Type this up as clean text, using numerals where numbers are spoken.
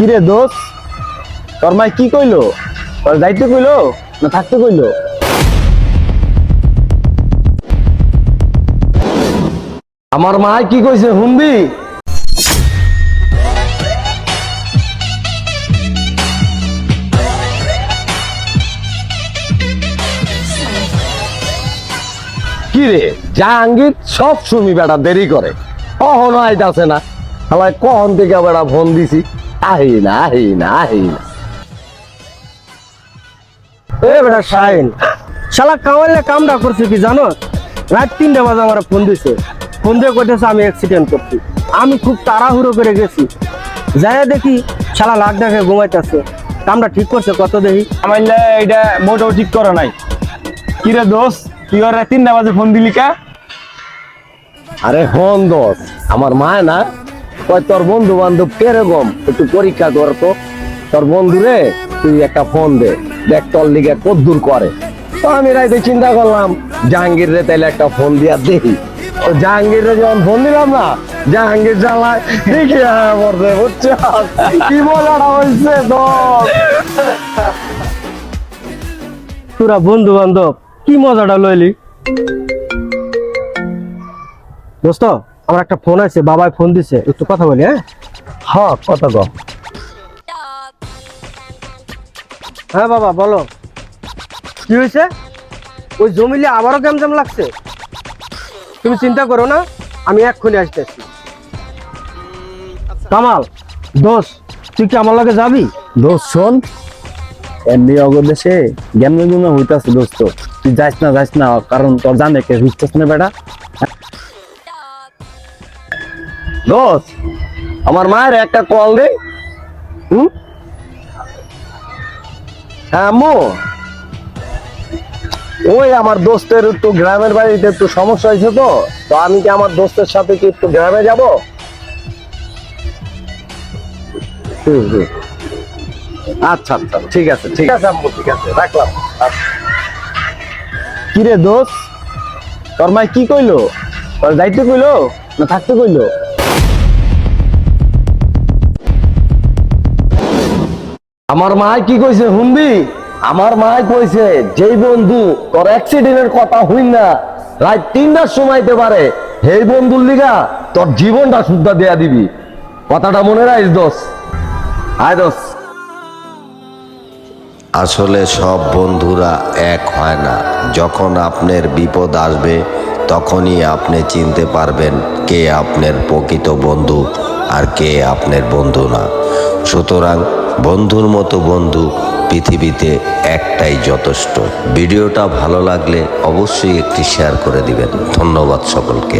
কিরে দোষ, তোর মাই কি কইলো? তোর যাইতে কইলো না থাকতে কইলো? আমার মা কি কইছে শুনবি? কিরে জাহাঙ্গীর সব শুনি বেটা দেরি করে, কখনো আইতাছে না। হালাই কখন থেকে বেটা ফোন দিছি, আহি না আহি না আহি না। এ বেটা শাহিন, শালা কামাইলে কামটা করছে কি জানো? রাত 3টা বাজে আমার ফোন দিছে, ফোন দিয়ে কইতেছে আমি অ্যাক্সিডেন্ট করছি। আমি খুব তাড়াহুড়ো করে গেছি, যাই দেখি শালা লাখ দেখে ঘুমাইতেছে। কামটা ঠিক করছে কত দেখি? আমাইলে এটা মোটেও ঠিক করে নাই। কিরে দোষ, তুই ওর 3টা বাজে ফোন দিলি কা? আরে হন দোষ, আমার মা না কয় তোর বন্ধু বান্ধব কিরকম একটু পরীক্ষা কর তো। তোর বন্ধুরে তুই একটা ফোন দে, দেখ তোর লিগে কত দূর করে। তো আমি রাইতে চিন্তা করলাম জাহাঙ্গীর রে তাইলে একটা ফোন দিয়া দেখি। তো জাহাঙ্গীর রে যখন ফোন দিলাম না, জাহাঙ্গীর জ্বালায় দেখি পড়ছে, বুঝছো কি বলাটা হয়েছে দোষ। তোরা বন্ধু বান্ধব কি মজাটা লইলি? দোস্ত আমার একটা ফোন আছে, বাবাই ফোন দিছে, একটু কথা বলি। হ্যাঁ কথা কও। হ্যাঁ বাবা বলো, কি হয়েছে? ওই জমিলে আবারও গ্যামজাম লাগছে? তুমি চিন্তা করো না, আমি এক্ষুনি আসতেছি। কামাল দোষ, তুই কি আমার লগে যাবি? দোস্ত শোন, এমনি অগদেশে জ্ঞান হইতাছে দোস্ত, তুই যাইস না, কারণ তোর জানে কে বুঝতেছ না বেটা। দোস্ত আমার মায়ের একটা কল দে। হ্যাঁ আম্মু, ওই আমার দোস্তের একটু গ্রামের বাড়িতে একটু সমস্যা হয়েছে, তো তো আমি কি আমার দোস্তের সাথে কি একটু গ্রামে যাব? আচ্ছা আচ্ছা ঠিক আছে আম্মু, ঠিক আছে রাখলাম। কিরে দোস্ত, তোর মাই কি কইলো? তোর যাইতে কইলো না থাকতে কইলো? আমার মা কি কইছে শুনবি? আমার মা কইছে যেই বন্ধু তোর অ্যাক্সিডেন্টের কথা হইন না রাত 3টার সময়তে পারে, সেই বন্ধুর লিগা তোর জীবনটা শুদ্ধা দেয়া দিবি। কথাটা মনে রাখিস দোস্ত। আয় দোস্ত। আসলে সব বন্ধুরা এক হয় না। যখন আপনার বিপদ আসবে তখনই আপনি চিনতে পারবেন কে আপনার প্রকৃত বন্ধু আর কে আপনার বন্ধু না। সুতরাং বন্ধুর মতো বন্ধু পৃথিবীতে একটাই যথেষ্ট। ভিডিওটা ভালো লাগলে অবশ্যই একটি শেয়ার করে দিবেন। ধন্যবাদ সকলকে।